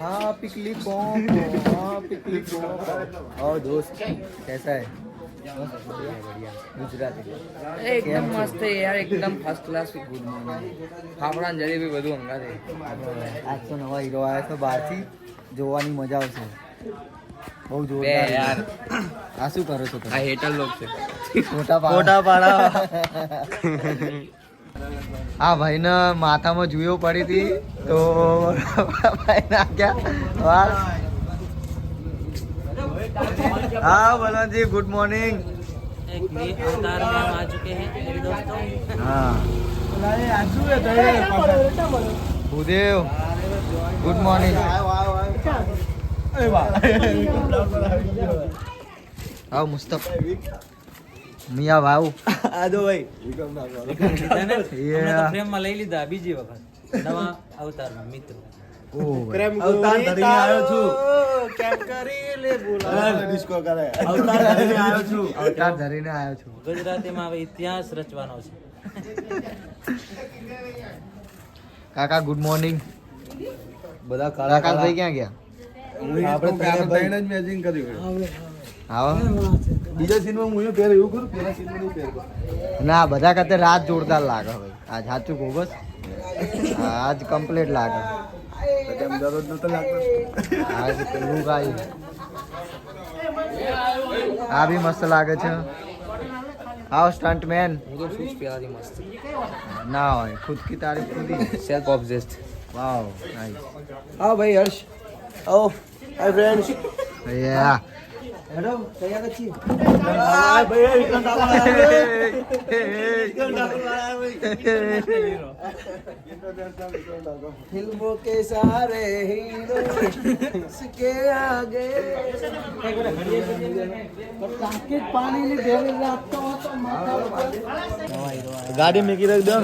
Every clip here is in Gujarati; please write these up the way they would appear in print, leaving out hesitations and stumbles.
हाँ पिकली कॉम्बो, हाँ पिकली कॉम्बो। और दोस्त कैसा है? बढ़िया गुजराती एकदम मस्त है यार, एकदम first class good morning. Fafda ને જલેબી બધું અંગાતે. આજ તો નવા હીરો આવ્યા છે બહારથી, જોવાની મજા આવશે. બહુ બે જોરદાર યાર, આ શું કરો છો આ તમે? હેટર લોક છે. ફોટા પાડા. આ ભાઈને માથામાં જુયો પડી હતી તો ભાઈ નાખ્યા વાહ. हाँ बलवंत गुड मॉर्निंग। एक नए अवतार में हम आ चुके हैं मेरे दोस्तों। हाँ भूदेव गुड मॉर्निंग। आओ मुस्तफ मिया भाऊ आ दो भाई हमने तो फ्रेम में લઈ લીધા બીજી વખત નવા અવતારમાં મિત્રો। प्रेम અવતાર ધરીને આવ્યો છું કેમ કરી લે બોલા ડિસ્કો કરે અવતાર ધરીને આવ્યો છું अवतार धरीने आयो छू। ગુજરાતીમાં હવે ઇતિહાસ રચવાનો છે। काका गुड मॉर्निंग। બધા काका भाई क्या गया? આપણે ત્રણ જ મેચિંગ કર્યું आओ બીજા સીનમાં હું પહેર એવું કરું પેલા સીનમાં નહીં પહેર ना બધા करते रात जोरदार लागे भाई। आज साचू को बस आज कंप्लीट लागे। કેમ દરરોજ નતો લાગતો आज लुक आई आ भी मस्त लागे छे। आओ स्टंट मैन હું તો શૂઝ પહેરાથી મસ્ત. ना હોય खुद की तारीफ खुद ही। Self obsessed. Wow nice. હા ભાઈ હર્ષ આવો હાય ફ્રેન્ડ્સ या હેડો તૈયાર જ છીએ હા ભાઈ વિક્રમ ડાકોર फिल्मों के सारे हीरो इसके आगे पानी नहीं दे रहा गाड़ी में की रख दो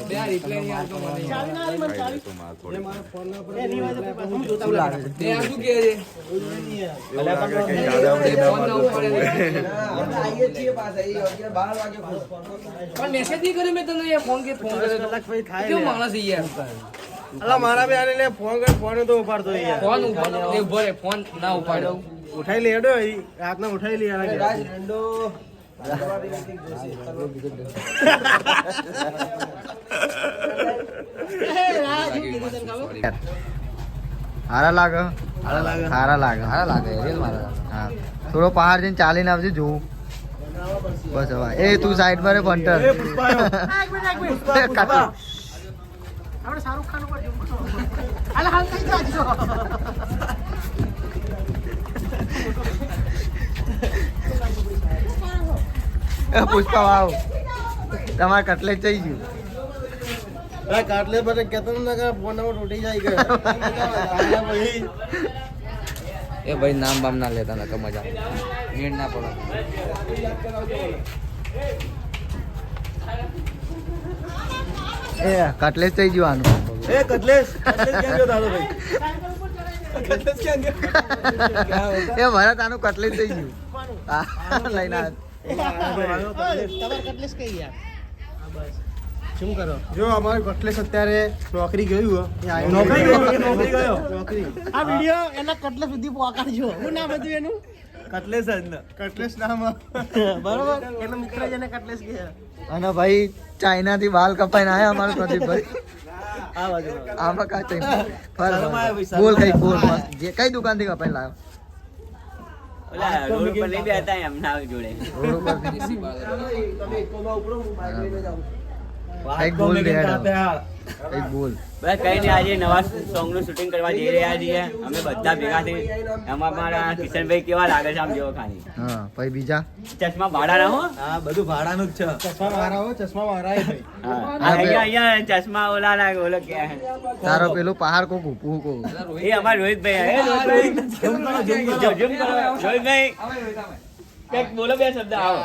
બે આ રિપ્લાય નહીં આવતો મને. એ આ શું કહે છે? પણ મેસેજ નહીં કર્યો મેં તને યાર, ફોન કર્યો તો. કેવું માણસ છે યાર? અલા મારા બે આને લે ફોન કર ફોન તો ઉપાડતો યાર ફોન ઉભો રે, ફોન ના ઉપાડ્યો. ઉઠાઈ લે હેડો રાતના ઉઠાઈ લે યાર રાજ રંડો हारा लागे हारा लागे હારા લાગે રેલ મારા. हाँ थोड़ो पहाड़ जन चाली ना जो बस हवा ए तू साइड पर है पंटर એ પુષ્પા काटो। પુષ્પા વાવ તમારે કટલેટ થઈ ગયું। ભાઈ કાટલે પર કેતો ન કે ફોન નંબર ઉઠી જાય કે આયા ભાઈ એ ભાઈ નામ બામ ના લેતા નકર મજા મેળ ના પડે. એ કટલેટ થઈ ગયું આનું। એ કટલેસ કટલેસ ક્યાં ગયો તારો ભાઈ કટલેસ ક્યાં ગયો એ ભરત આનું કટલેટ થઈ ગયું આ લઈને આવ। શું કરો જો અમારો કટલેસ અત્યારે નોકરી ગયું નોકરી ગયો આ વિડિયો એના કટલેસ સુધી પહોંચાડજો શું નામ હતું એનું કટલેસ જ ને કટલેસ નામ બરોબર એનો મિત્ર જેને કટલેસ કહે અને ભાઈ ચાઇના થી બાલ કપાઈને આયા અમારો પ્રદીપભાઈ। આ બાજુ આમાં કા ચાઇના બોલ કઈ બોલ મસ્ત જે કઈ દુકાન થી કપાઈને લાવ્યો? ઓલા રોડ પર લઈ ગયા હતા એમના જોડે। રોડ ઉપરથી। તમે કોમાં ઉપરો હું બાઇક લઈને જાઉં એક બોલ દે એક બોલ। બસ કઈ નહીં, આજે નવા સોંગ નું શૂટિંગ કરવા જઈ રહ્યા છીએ અમે બધા ભેગા થઈ। એમાં મારા કિશનભાઈ કેવા લાગે છે આમ જેવો ખાલી હા પછી બીજા ચશ્મા ભાડાના હો। હા બધું ભાડાનું જ છે ચશ્મા મારા હો ચશ્મા મારા હે ભાઈ હા, અહીંયા ચશ્મા ઓલા લાગે ઓલો ક્યાં હે? તારો પેલું પહાડ કો કૂપું કો એ અમાર રોહિતભાઈ હે રોહિતભાઈ ઝૂમ કરો રોહિતભાઈ કંઈક બોલો બે શબ્દ આવો।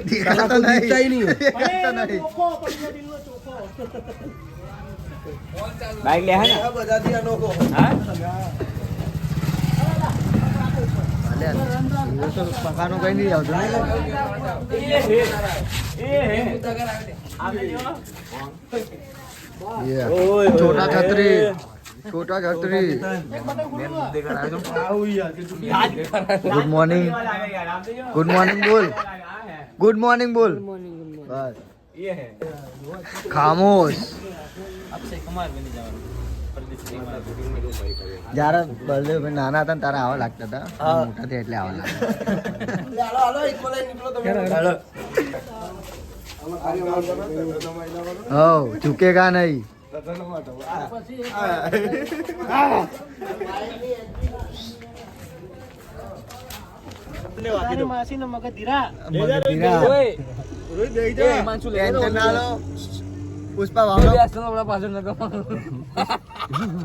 દેખાતો નહીં દેખાતો નહીં। બાઈક લે હે ને બધાથી અનોખો હા અલ્યા એ તો પકાનું કઈ નહીં આવતું Yeah. छोटा छतरी છોટા છત્રી ગુડ મોર્નિંગ ગુડ મોર્નિંગ બોલ ગુડ મોર્નિંગ બોલ બસ ખામોશ જયારે બળદેવ નાના હતા ને તારા આવા લાગતા હતા મોટા થયા એટલે આવા લાગતા હો ચૂકેગા નહીં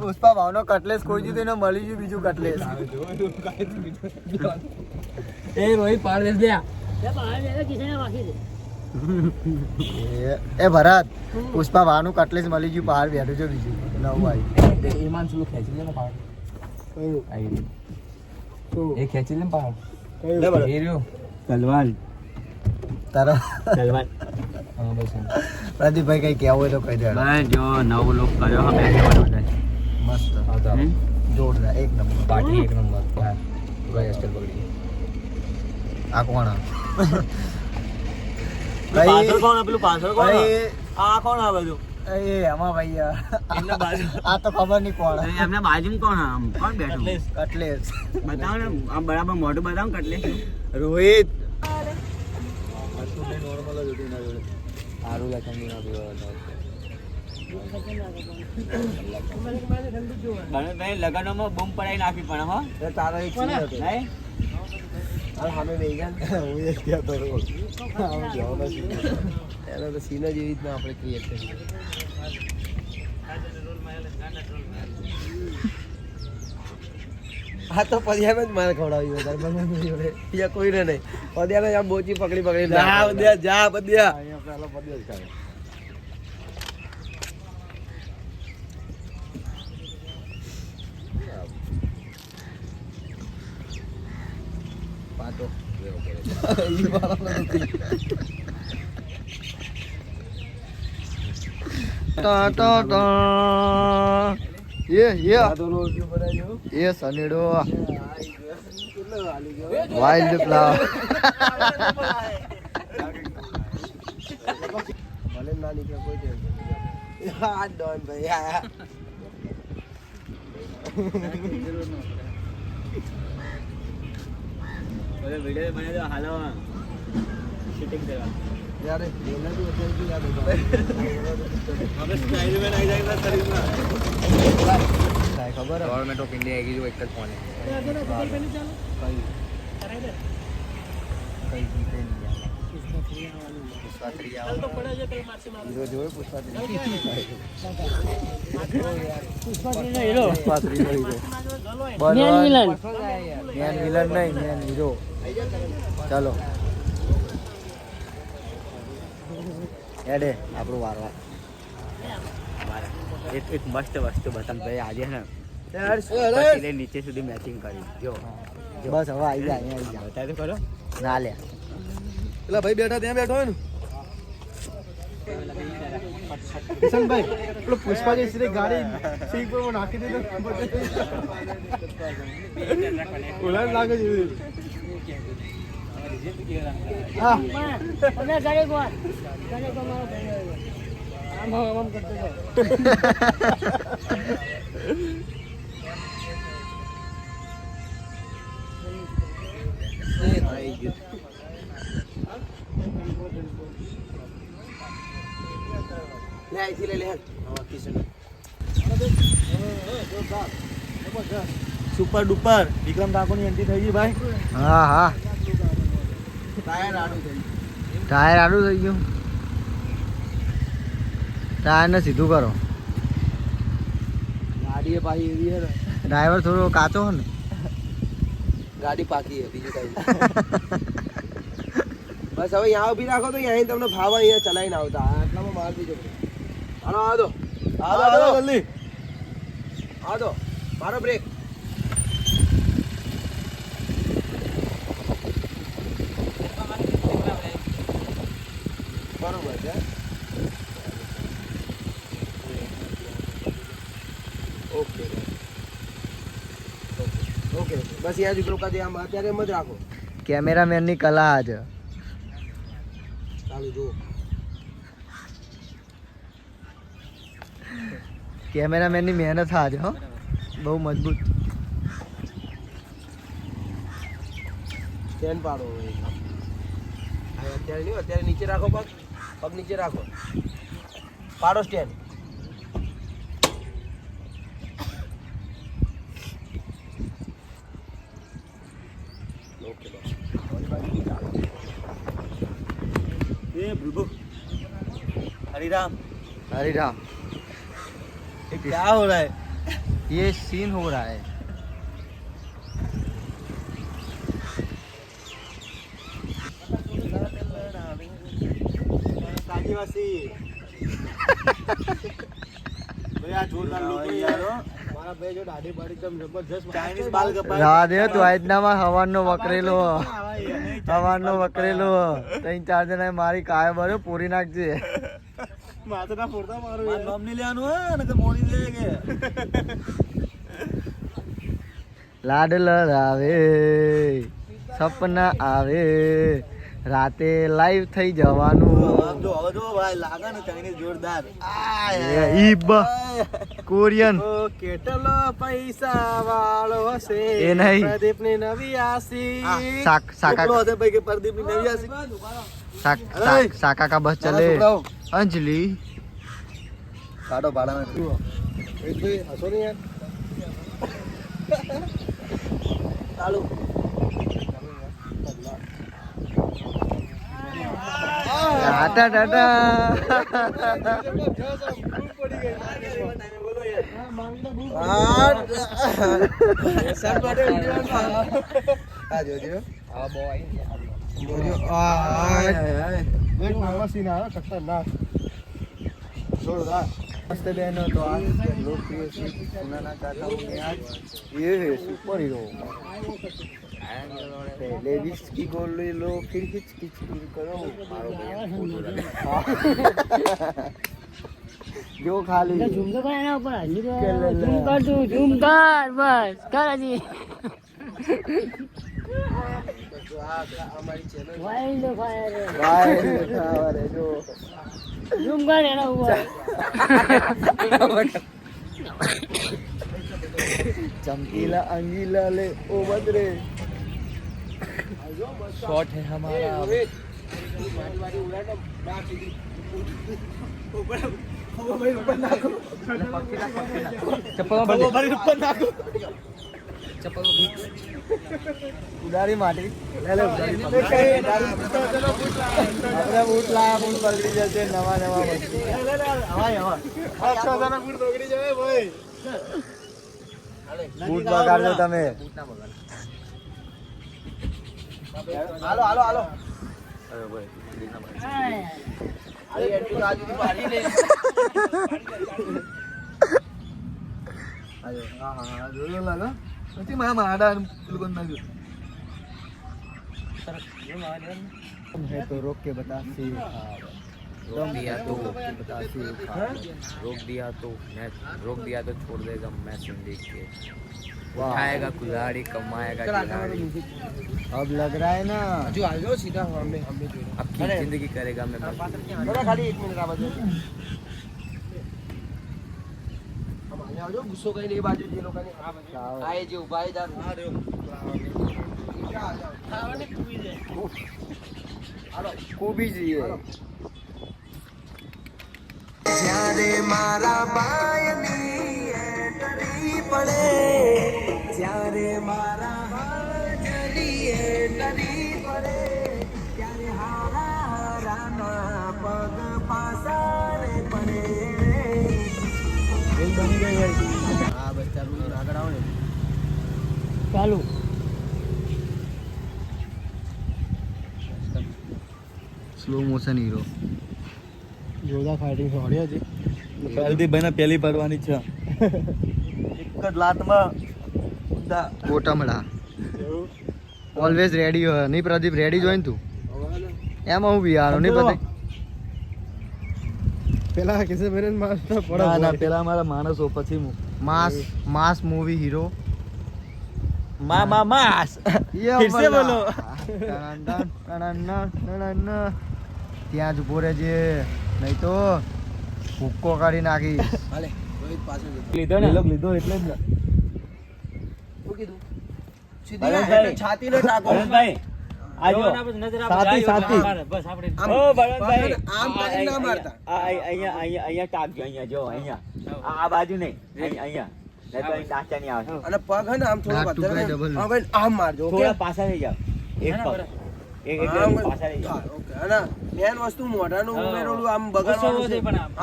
પુષ્પા ભાવનો કટલેસ કોઈ દીધું એને મળી ગયું બીજું કટલેસ એ રોહિત પાડ દે એ ભરત પુષ્પા ભાવનું કટલેસ મળી ગયું બહાર બેઠું છે બીજું નવું આવી ઈમાન સુલું ખેંચી લે ને પાડ એ ખેંચી લે ને પાડ એ રહ્યો તલવાર તારો તલવાર પ્રદીપભાઈ કઈ કહેવું હોય તો કહી દે બસ જો નવો લોક કર્યો હવે મસ્ત જોરદાર એક નંબર પાર્ટી એક નંબર ગઈ સ્ટેલ બગડી આ કોણ પાછળ કોણ પેલું પાછળ કોણ ભાઈ આ કોણ આ બધું એ આમાં ભાઈ એમના બાજુ આ તો ખબર નહીં કોણ એમના બાજુમાં કોણ આમ કોણ બેઠું કટલેસ બતાવો ને આમ બરાબર મોઢું બતાવો ને કટલે રોહિત સારું લે ઠંડી ના પીવા ભાઈ લગનમાં બૂમ પડાઈ નાખી પણ હો તારો એક સીન હતો નહીં સામે બેહી ગયા હું એક ગયા તો એનો તો સીન જ એવી રીતના આપણે ક્રિએટ કરીએ હા તો પદિયાને જ મારે ખવડાવ્યું વધારે બીજા કોઈને નહીં પદિયાને આમ બોચી પકડી પકડી જા પદિયા જા પદિયા અહીંયા પહેલા પદિયા જ ખાય પાતો ઈ વાળો નથી ટા ટા ટા ये सनेडो वाइल्ड फ्लावर भले ना निकले कोई टेंशन हां डॉन भाई आया ઓલે વિડિયો બને તો હાલો શૂટિંગ કરવા यार बोलना भी होता है कि यार હવે સ્પાઈડરમેન આવી જાય શરીરમાં खबर है गवर्नमेंट ऑफ इंडिया की जो एक तक फोन है चलो એડે આપણું વારવા એક મસ્ત વસ્તુ બતાવ ભાઈ આજે ને લે નીચે સુધી મેચિંગ કરી જો બસ હવે આવી જાય અહીંયા આવી જાય બતાવી તો કરો ના લે પેલા ભાઈ બેઠા ત્યાં બેઠો હોય ને કિશનભાઈ પેલો પુષ્પા જે સીધે ગાડી સીટ પર નાખી દીધો ઉલાડ લાગે છે હા તમે ગાડી કોણ ગાડી કો મારો ભાઈ આમ કરતો જાઓ લે અહીંથી લે કિશન સુપર ડુપર વિક્રમ ઠાકોરની એન્ટ્રી થઈ ગઈ ભાઈ હા હા ટાયર આડું થઈ ટાયર આડું થઈ ગયું ટાયરને સીધું કરો ગાડી એ પાછી એવી હે ને ડ્રાઈવર થોડો કાચો હે ને ગાડી પાકી હે બીજું કઈ બસ હવે यहाँ ઉભી રાખો તો અહીં તમને ભાવ અહીંયા ચલાવીને આવતા આટલામાં માર દીજો હાલો આદો જલ્દી આદો મારો બ્રેક બરોબર છે ઓકે ઓકે બસ યાર જ રોકા દે આમ અત્યારે એમ જ રાખો કેમેરામેનની કલા આજ ચાલુ જો કેમેરામેનની મહેનત આજ હો બહુ મજબૂત સ્ટેન્ડ પાડો હવે અત્યારે નહીં અત્યારે નીચે રાખો પગ નીચે રાખો પાડો સ્ટેન્ડ हरिराम हरिराम क्या हो रहा है ये सीन हो रहा है आदिवासी भैया जोरदार लोग यार મારા ભાઈ જો દાઢી પાડી તમ જબરજસ્ત ચાઇનીઝ બાલ કપાય રાધે તો આજનામાં હવાનો વકરેલો ત્રણ ચાર જણા મારી કાય ભર્યો પૂરી નાખજે માથે ના ફોડતા મારું નામ નહીં લેવાનું હે નકર મોડી લે કે લાડ લડાવે સપના આવે રાતે લાઈવ થઈ જવાનું જો ભાઈ લાગે ને ચાઇનીઝ જોરદાર ઈબ કોરિયન ઓ કેટલો પૈસા વાળો હશે એ નહીં. પ્રદીપ ની નવી આસી સાકા હશે ભાઈ કે પ્રદીપ ની નવી આસી સાકા કા બસ ચલે અંજલિ કાઢો ભાડા હસો નહીં યાર ચાલુ ટાટા ટાટા मस्त बहनों तो आज लोकप्रिय सुनाना चाहता हूँ मैं आज ये है सुपर हीरो पहले विस्की गोल लो फिर खिच खिच करो मारो भैया जो खाली ઝૂમ તો કર એના ઉપર હજી તો ઝૂમ કર તું ઝૂમ કર બસ કર હજી વાઇલ્ડ ફાયર भाई जो ઝૂમ કર એના ઉપર चमकीला अंगीला ले ओ बदरे शॉट है हमारा ઉડાડી માટી આપણે બૂટ લાયા બૂટ બગડી જશે નવા નવા બૂટ બગાડજો તમે હાલો હાલો હાલો અરે ભાઈ અરે એન્ટ્રી તો આજુથી પાડી લે અરે હા હા જોયો લાગો નથી મારા માડા લોકો નાખ્યું है तो रोक के बता रोक दिया तो रोक दिया तो छोड़ देगा मैं देख के उठाएगा कुल्हाड़ी कमाएगा खिलाड़ी अब लग रहा है ना जो आ जाओ सीधा हमें अब की जिंदगी करेगा मैं थोड़ा खाली 1 मिनट आ बाजू हम आ जाओ गुस्सो कहीं नहीं बाजू ये लोग ने आए जो उपाय दार आ रहे हो खूबी चाहिए જ્યારે મારા બાયની એટરી પડે જ્યારે મારા બાયની એટરી પડે ત્યારે હારા હારાના પગ પાસારે પડે બની ગઈ આ બચ્ચા રૂલ આગળ આવો ને ચાલુ સ્લો મોશન હીરો જોરદાર ફાઇટિંગ હોડી હતી પ્રદીપભાઈ ને પહેલી પડવાની છે એક જ લાતમાં કોટમડા ઓલવેઝ રેડી હોય નહીં પ્રદીપ રેડી જોઈન તું એમાં હું બિહારો નહીં પ્રદીપ પેલા કિસે મેરે મારતા ના ના પેલા મારા માણસો પછી માસ મૂવી હીરો मास ये फिर से बोलो ત્યાં જ ઉભો રહેજે નહીં તો ભૂક્કો કાઢી નાખી લીધો ને લીધો એટલે જ ને ભરતભાઈ છાતી ને ટાકો ભરતભાઈ આજો સાથી સાથી બસ આપણે ઓ ભરતભાઈ આમ કરીને ના મારતા. અહીંયા ટાકજો અહીંયા જો અહીંયા આ બાજુ નહીં અહીંયા નહીં તો અહીં નાચા નહીં આવે અને પગ હે ને આમ થોડો ના, વધારે ટૂંકાઈ double. હા ભાઈ આમ મારજો ઓકે થોડા પાછા થઈ જાવ એક પગ એક આમ પાછા થઈ જાવ હા, ઓકે અને મેન વસ્તુ મોઢાનું ઉમેરેલું આમ બગાડવાનું છે.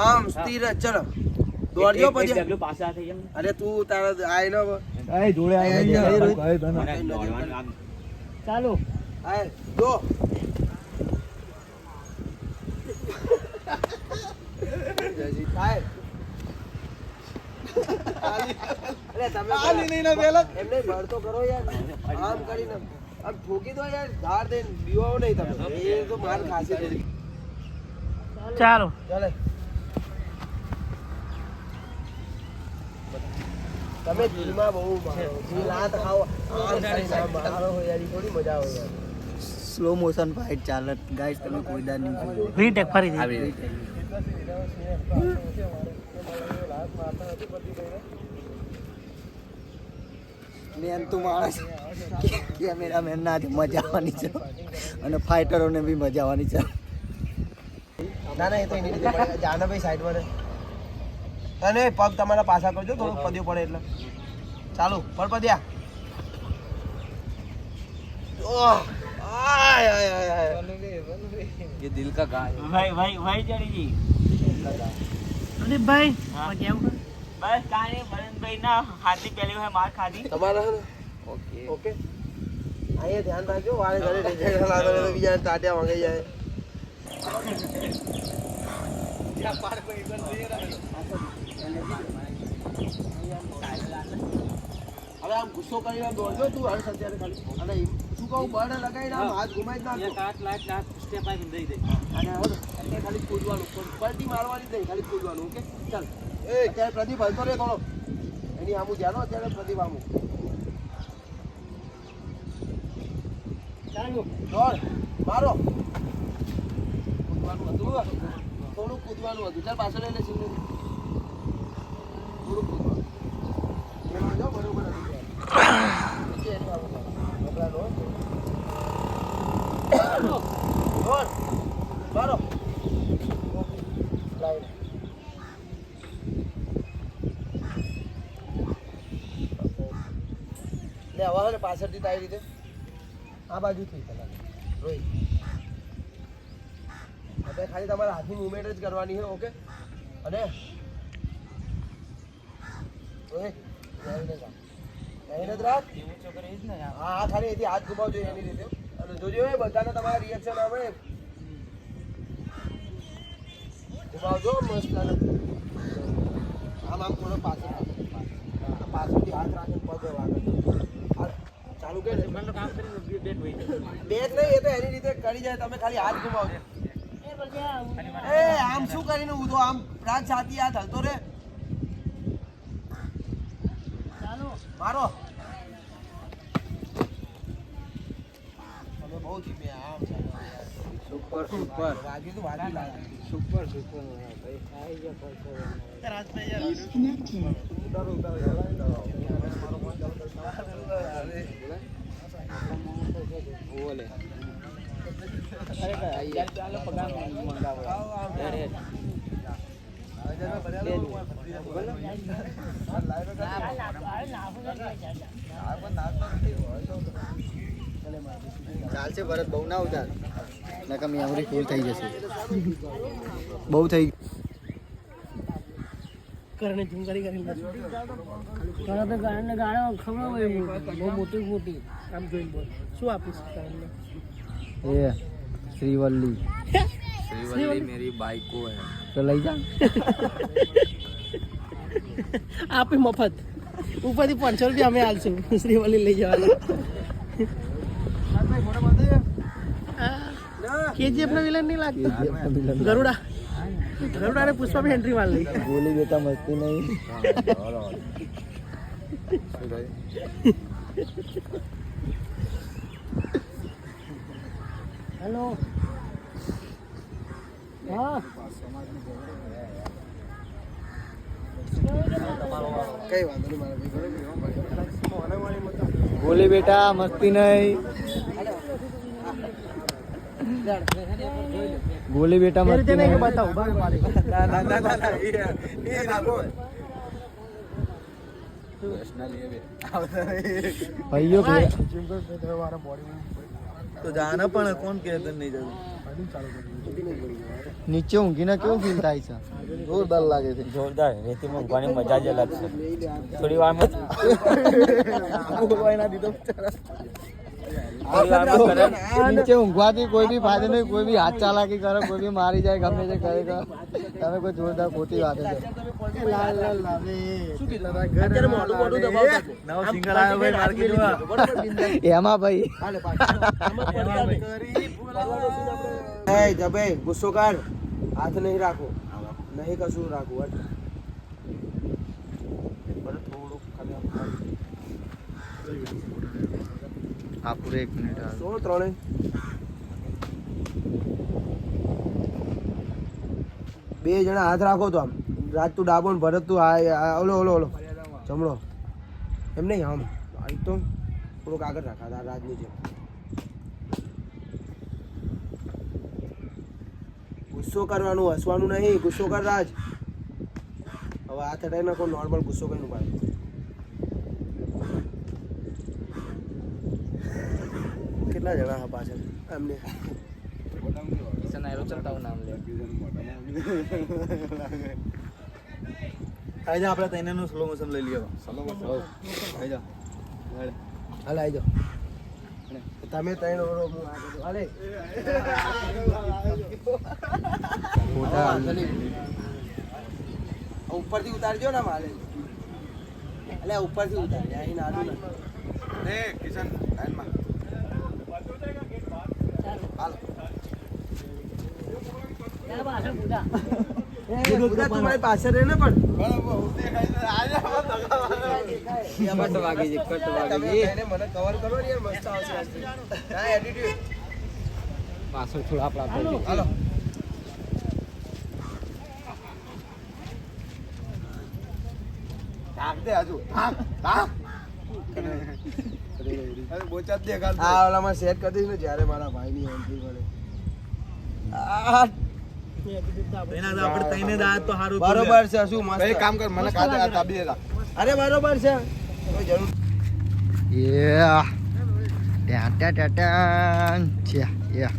આમ સ્થિર જ ચલો દોડજો પછી ડબલું પાછા થઈ જાવ અરે તું તારા આય ને એ જોડે આવી આય, મને દોડવાનું આમ ચાલુ આય જો આય. અરે તમે એમને ભર તો કરો યાર આમ કરીને આમ ઠોકી દો યાર ધાર દે બીવાઓ નહીં તમે એ તો માર ખાશે થોડી. ચાલો ચાલે તમે દિલમાં બહુ મારો દિલ આ તો ખાઓ આમ કરીને આમ મારો હોય યાર ઈ થોડી મજા આવે યાર. સ્લો મોશન ફાઇટ ચાલે ગાઈસ તમે કોઈ દાર નહીં જોયું. રીટેક ફરીથી આવી રીતે. મેન તો માણસ કેમેરામેન ના મજા આવવાની છે અને ફાઇટરોને બી મજા આવવાની છે. ના ના એ તો એની રીતે પડે જાના ભાઈ સાઈડમાં રહે અને પગ તમારા પાછા કરજો થોડું પદ્યું પડે એટલે ચાલુ પડપદ્યા ઓહ આય આય આય આય ये दिल का गाय ભાઈ ચડી જી અરે ભાઈ હા. પછી આવું બસ કાંઈ ભરતભાઈ ના હાથની પહેલી વખત માર ખાધી તમારા હે ને ओके ઓકે અહીંયા ધ્યાન રાખજો વારે ઘરે રિઝલ્ટ લાગે તો બીજા ટાટિયા વાગી જાય હવે આમ ગુસ્સો કરીને આમ દોડજો તું હર સત્યારે ખાલી અને શું કહું બળ લગાવીને આમ હાથ ઘુમાઈ જ નાખજો અને હવે એટલે ખાલી કૂદવાનું પલટી મારવાની જ નહીં ખાલી કૂદવાનું ઓકે ચાલ એ ત્યારે પ્રદીપ હલતો રહે થોડો એની આમું ધ્યાન અત્યારે પ્રદીપ આમું ચાલુ દોડ મારો કૂદવાનું હતું થોડું કૂદવાનું હતું ચાલ પાછળ લઈ લે સિંહ થોડું કૂદવાનું એમાં જો બરોબર હતું નીચે એની બાબત ગભરા દોડ મારો લાઈન લે આવા ને પાછળથી તારી રીતે આ બાજુથી રોહિત હવે ખાલી તમારા હાથની મુવમેન્ટ જ કરવાની છે ઓકે અને રોહિત મહેનત રાખ હા હા ખાલી એથી હાથ ઘુમાવજો એની રીતે અને જોજો એ બધાને તમારા રિએક્શન આવે ઘુમાવજો મસ્ત અને આમ આમ થોડો પાછળથી હાથ રાખીને પગ વાગે ચાલુ કે બેગ નહીં એ તો એની રીતે કરી જાય તમે ખાલી હાથ ઘુમાવજો એ પછી આવું એ આમ શું કરીને ઊંધો આમ રાત છાતી હાથ હલતો રે ચાલુ મારો તમે બહુ ધીમે આમ સુપર સુપર વાગ્યું તો વાગી લાગે સુપર સુપર ચાલશે ભરત બહુ ના ઉતાર નકા મેમરી ફૂલ થઈ જશે બહુ થઈ કરને ઝૂમ કરી કરીને કરો તો ગાળાને ગાળો ખબર હોય બહુ મોટી મોટી આમ જોઈને બોલ શું આપીશ કરને એ શ્રીવલ્લી श्रीवल्ली मेरी बाइको है તો લઈ જા આપી મફત ઉપરથી 500 રૂપિયા અમે આલશું શ્રીવલ્લી લઈ જવાના કેજીએફ નો વિલન નહીં લાગતો ગરુડા ગરુડા ને પુષ્પા भी एंट्री मार ली બોલી બેટા મસ્તી નહીં હેલો હા કઈ વાંધો નહીં મારા ભાઈ. બોલી બેટા મસ્તી નહીં. બોલી બેટા મસ્તી નહીં. ભાઈઓ તો જાના પણ કોણ કે તને નહીં જતું. નીચે ઊંઘીને કેવું ફીલ થાય છે? જોરદાર લાગે છે. જોરદાર રેતીમાં ઊંઘવાની મજા જ અલગ છે થોડી વારમાં નીચે ઊંઘવાથી કોઈ બી ફાયદો નહીં. કોઈ બી હાથ ચાલાકી કરે, કોઈ બી મારી જાય, ગમે તે કરે. તમે કોઈ જોરદાર ખોટી વાત છે. એમાં ભાઈ જબે ગુસ્સો કર, હાથ નહીં રાખો, નહીં કશું રાખવું. આ પૂરે 1 મિનિટ આવે. 3 બે જણા હાથ રાખો તો આમ. રાજ તું ડાબો ને ભરત તું ઓલો ઓલો ઓલો જમણો એમ નહીં આમ તો થોડુંક આગળ રાખા રાજની જેમ. ગુસ્સો કરવાનું, હસવાનું નહીં. ગુસ્સો કર રાજ. હવે હાથ હટાવી નાખો, નોર્મલ ગુસ્સો કઈ નું પાડે. કેટલા જણા હા પાછળ એમને કિશન આયરો ચલતા હું નામ લે. આજે આપણે તૈનેનું સ્લો મોશન લઈ લઈએ. સ્લો મોશન આવી જાઓ. હાલ આવી જાઓ. તમે તૈન ઓરો હું આગળ હાલે. ઉપરથી ઉતારજો ને માલે. એટલે ઉપરથી ઉતારજો. અહીં નાનું ને કિશન લાઈનમાં હાલ. તમારી પાછળ રહે ને પણ મને કવર કરો ને યાર, મસ્ત આવશે. પાછળ થોડા આપણા હાલો. આ ઓલામાં સેટ કરી દઈશ ને જ્યારે મારા ભાઈની એન્ટ્રી મળે. બરોબર છે. શું મસ્ત કામ કર. મને અરે બરોબર છે. કોઈ જરૂર યા ટા ટા ટા ટા છે યા.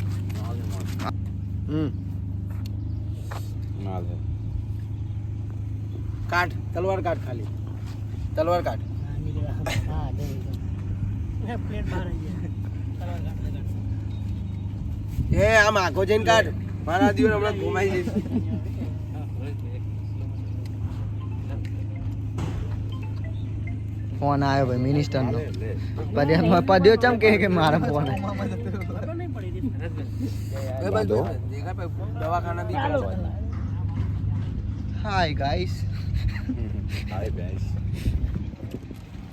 કાઢ તલવાર કાઢ. ખાલી તલવાર કાઢ. એ આમ આખો જઈને કાઢ. મારા દિવસ હમણાં ઘુમાઈ જઈશ. ફોન આવ્યો ભાઈ મિનિસ્ટર નો. પદ્યો ચમ કે મારા ફોન દવાખાના બી હાય ગાઈસ.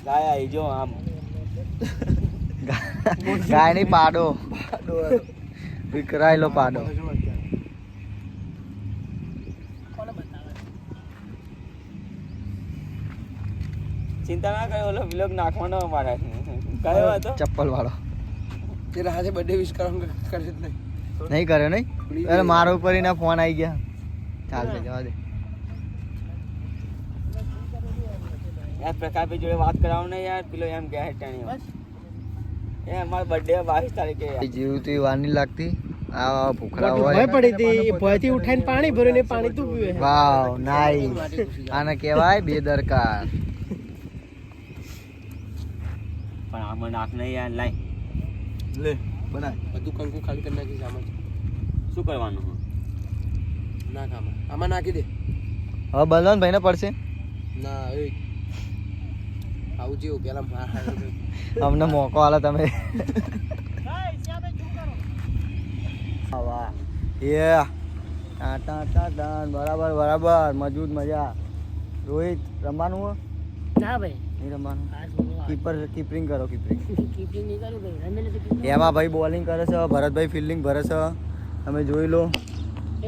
ગાય આવી જો આમ ગાય ની પાડો વિકરાયેલો પાડો. ચિંતા ના કર્યો ઓલો વ્લોગ નાખવાનો અમારે કયો હતો ચપ્પલ વાળો. તેરા હાથે બર્થડે વિશ કરવાનું કરે જ નહીં. નહીં કર્યો નહીં. અરે મારા ઉપર એના ફોન આવી ગયા. ચાલશે જવા દે. યાર પ્રકાશ ભાઈ જોડે વાત કરાવો ને યાર. પેલો એમ કહે ટાણી એ અમારો બર્થડે 22 તારીખે યાર. જીવતી વાર નહીં લાગતી. આ ભૂખરા હોય. ભય પડી હતી. ભયથી ઉઠાઈને પાણી ભર્યું ને પાણી તું પીવે. વાવ નાઈસ. આને કહેવાય બેદરકાર. પણ આમાં નાખ નહીં યાર. લાઈ લે બનાય. બધું કંકુ ખાલી કરી નાખીશ આમાં. શું કરવાનું નાખ આમાં. આમાં નાખી દે. હવે બલવાન ભાઈને પડશે. ના એ આવું જેવું પેલા અમને મોકો આલો તમે. વાહ યે ટા ટા ટા. બરાબર બરાબર. મજબૂત મજા. રોહિત રમવાનું હો? ના ભાઈ નહીં રમવાનું. આજ બોલો કીપરિંગ કરો કીપરિંગ. કીપિંગ નહીં કરું ભાઈ રમેલે તો keeping. એમાં ભાઈ બોલિંગ કરે છે, ભરતભાઈ ફિલ્ડિંગ ભરે છે. તમે જોઈ લો.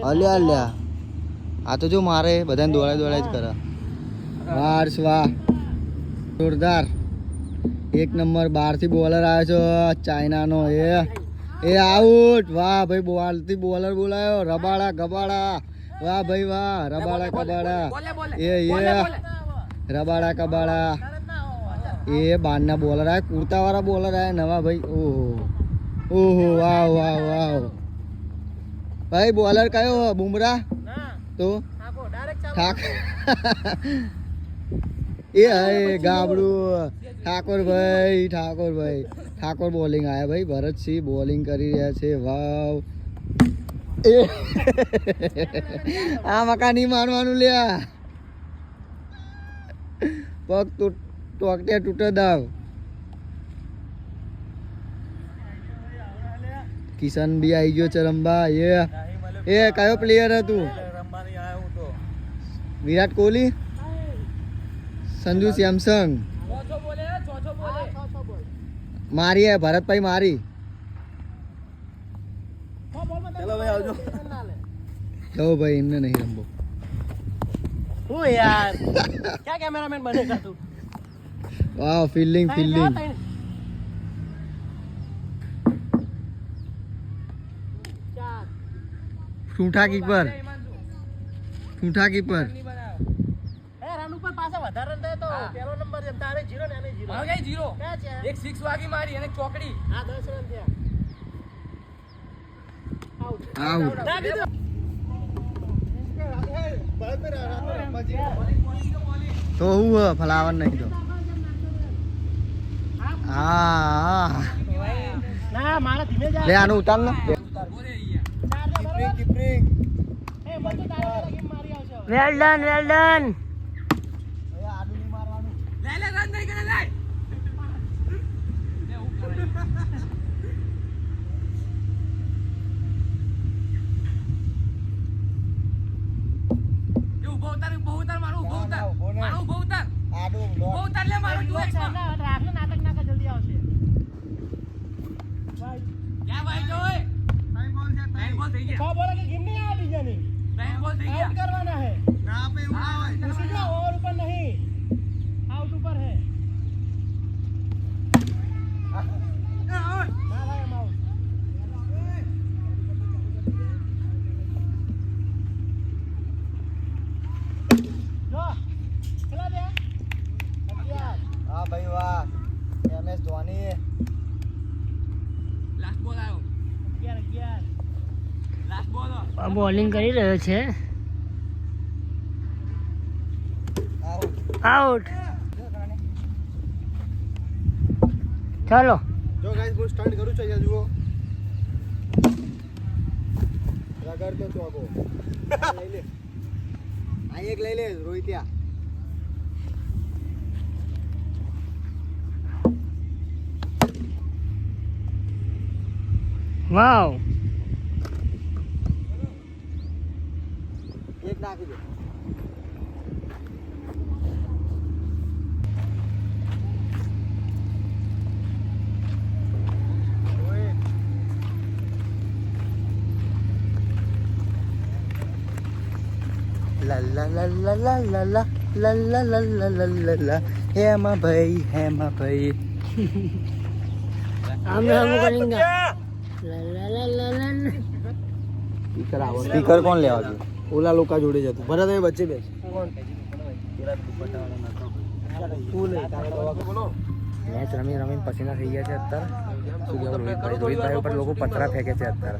અલ્યા આ તો જો મારે બધાને દોડાય જ કરે. વાહ જોરદાર. એક નંબર બહારથી બોલર આવ્યો છે ચાઇનાનો. એ આઉટ. વાહ ભાઈ બોલથી બોલર બોલાયો. રબાડા ગબાડા. વાહ ભાઈ વાહ. રબાડા કબાડા. એ રબાડા કબાડા. એ બારના બોલર આવ્યા, કુર્તા વાળા બોલર આવ્યા નવા ભાઈ. ઓહો વાહ. ભાઈ બોલર કયો? બુમરાહ તો ગાબડું. ઠાકોર બોલિંગ આવ્યા ભાઈ. ભરતસિંહ બોલિંગ કરી રહ્યા છે. વાવ. આ મકાની મારવાનું લ્યા. પગ ટોકટે તૂટે દાવ. કિશન બી આવી ગયો છે રમવા. એ કયો પ્લેયર હતું? વિરાટ કોહલી, સંજુ સેમસંગ. મારી હે ભરતભાઈ મારી. ચલો ભાઈ આવજો. જો ભાઈ એમને નહીં રમવો. હું યાર ક્યાં કેમેરામેન બનેગા તું? વાહ ફિલ્ડિંગ. ઠૂઠા કીપર. રન ઉપર પાછા વધારે રન થાય તો પહેલો નંબર છે. તારે 0 ને એને 0. મારો કઈ 0. ક્યાં છે? એક 6 વાગી મારી અને ચોકડી. હા 10 રન થયા. આઉટ. તો હું ફલાવર નહીં તો. હા ના મારા ધીમે જા. લે આનું ઉતાર ને. કીપરિંગ. એ બધું તારે ગેમ મારી આવશે. વેલ ડન આડું નહીં મારવાનું. લે રન નહીં કરે લે. ઉભો ઉતાર મારું ઉભો ઉતાર. આડું ઉભો ઉતાર લે મારું તું એક. રાખને નાટક ના કર જલ્દી આવશે. ક્યાં ભાઈ જો ઓય? 9 બોલ થઈ ગયા. 6 બોલ કે ગેમ નહીં આવી બીજાની. 9 બોલ થઈ આઉટ ગયા. કરવાના है. ના આપે એવું ના હોય. दूसरी का ओवर ऊपर नहीं, आउट ऊपर है. ना भाई हम आउट. जो खेला दे. હા ભાઈ વાહ. MS ધોની. લાસ્ટ બોલ આવ્યો. 11. લાસ્ટ બોલ. બોલિંગ કરી રહ્યો છે. આઉટ. ચાલો જો ગાઈસ હું સ્ટાર્ટ કરું છું. અહીંયા જુઓ. રગડ તો ચોકો. લઈ લે. આ એક લઈ લે રોહિત્યા. વાવ. એક નાખી દે. લા લા લા લા લા લા લા લા લા લા લા લા લા લા. હેમાં ભાઈ. हम करेंगे. ला ला ला ला ला. સ્પીકર કોણ લેવા ગયું? ઓલા લોકો જોડે જતું. ભરત એ વચ્ચે બેસ. મેચ રમીને પસીના થઈ ગયા છે અત્યારે. શું કહેવું રોહિતભાઈ ઉપર લોકો પથરા ફેંકે છે અત્યારે.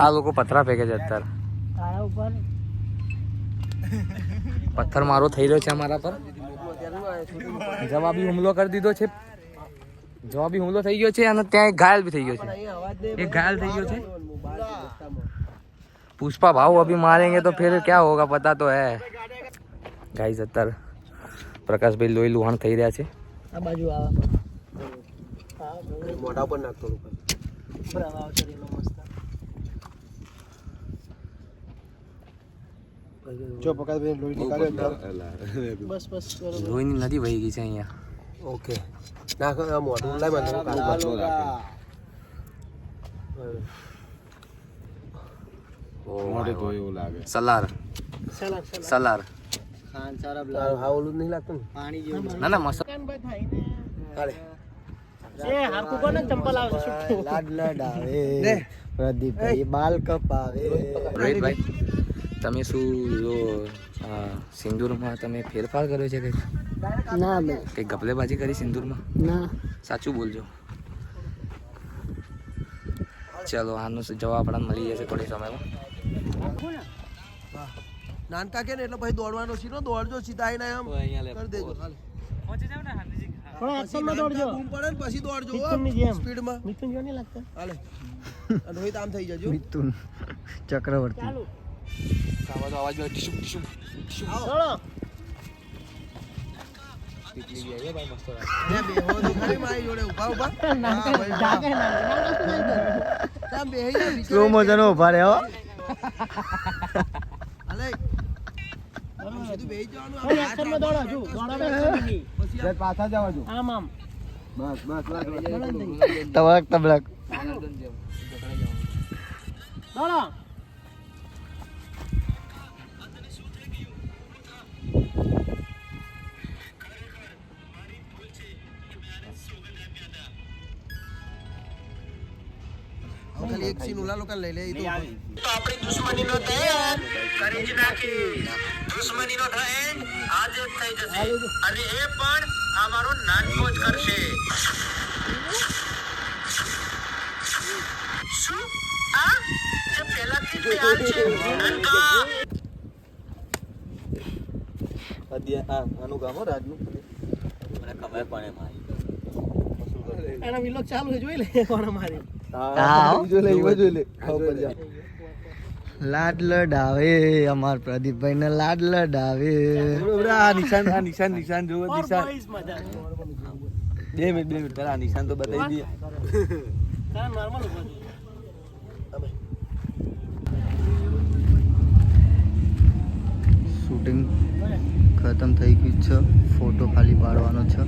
આ લોકો પથરા ફેંકે છે અત્યારે. तारा ऊपर પથ્થર મારો થઈ રહ્યો છે અમારા પર. જવાબી હુમલો કરી દીધો છે. જવાબી હુમલો થઈ ગયો છે અને ત્યાં એક ઘાયલ બી થઈ ગયો છે. એક ઘાयल થઈ ગયો છે. पुष्पा भाव अभी मारेंगे तो फिर क्या होगा पता तो है. गाइस અત્યારે પ્રકાશભાઈ લોહી લુહાણ થઈ રહ્યા છે. आ बाजू आवा. મોઢા પર નાખ થોડું. बराबर आवશે રેલો મસ્ત. જો પકાઈ લોહી નીકાળ્યો. બસ કરો. લોહીની નદી વહી ગઈ છે અહીંયા. ઓકે. નાખો આ મોટું લાય મને કાઢો સલાર સલાર ખાન સારા હા ઓલું નહીં લાગતું પાણી જેવું ના ના મસ્ત હાલે એ હારકુ કોને ચંપલ આવશે શું લાડ લડાવે પ્રદીપભાઈ બાલ કપાવે રોહિતભાઈ તમે શું જો સિંદૂરમાં તમે ફેરફાર કર્યો છે કંઈક ના બે કંઈક ગપલેબાજી કરી સિંદૂરમાં ના સાચું બોલજો ચલો આનો જવાબ આપણને મળી જશે થોડી સમયમાં નાનકા કે ને એટલે પછી દોડવાનો સીનો દોડજો સીધા આવીને આમ કરી દેજો હાલે થોડા એક્શનમાં દોડજો બૂમ પડે ને પછી દોડજો મિથુનની જેમ. સ્પીડમાં મિથુન જો નહીં લાગતા હાલે અને રોહિત આમ થઈ જજો મિથુન ચક્રવર્તી ચાલુ આવા તો અવાજ ટીશું ટીશું ચલો બે બેહો તો ખરી મારી જોડે ઊભા ઊભા હા ભાઈ જાગે ના તામ બેહી જા સ્લો મોશન ઉભા રહે હો હાલે સીધું બેહી જવાનું થોડી એક્શનમાં દોડો જો દોડો એક્શન પછી પાછા જવા જો આમ આમ બસ બસ બસ તબલક તબલક દોડો ખાલી એક સીન ઉલા લોકો લઈ લે ઈ તો આનું ગામ હો રાજનું મને ખબર પડે મારી એના વિલોગ ચાલુ છે જોઈ લે કોણ મારી હા જો લે ઈવો જો લે ખબર જા લાડ લડાવે અમાર પ્રદીપભાઈ ને લાડ લડાવે આ નિશાન જો ઓર બોઈસ મજા 2 મિનિટ પેલા આ નિશાન તો બતાવી દઈએ કાન નોર્મલ ઉપર શૂટિંગ ખતમ થઈ ગયું છે ફોટો ખાલી પાડવાનો છે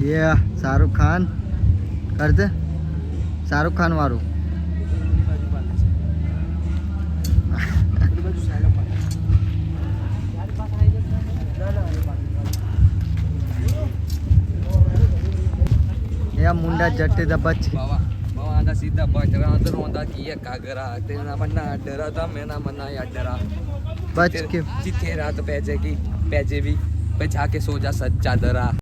ये शाहरुख खान करते शाहरुख खान वारू या मुंडा जट्टे दबच બાવા સીધા બચરા દરોંદા કીએ કાગરા તેના મના ડરા તા મેના મના યા ડરા बच के जिथे रात पैजे की पैजे भी पे जाके सो जा सच्चा दरा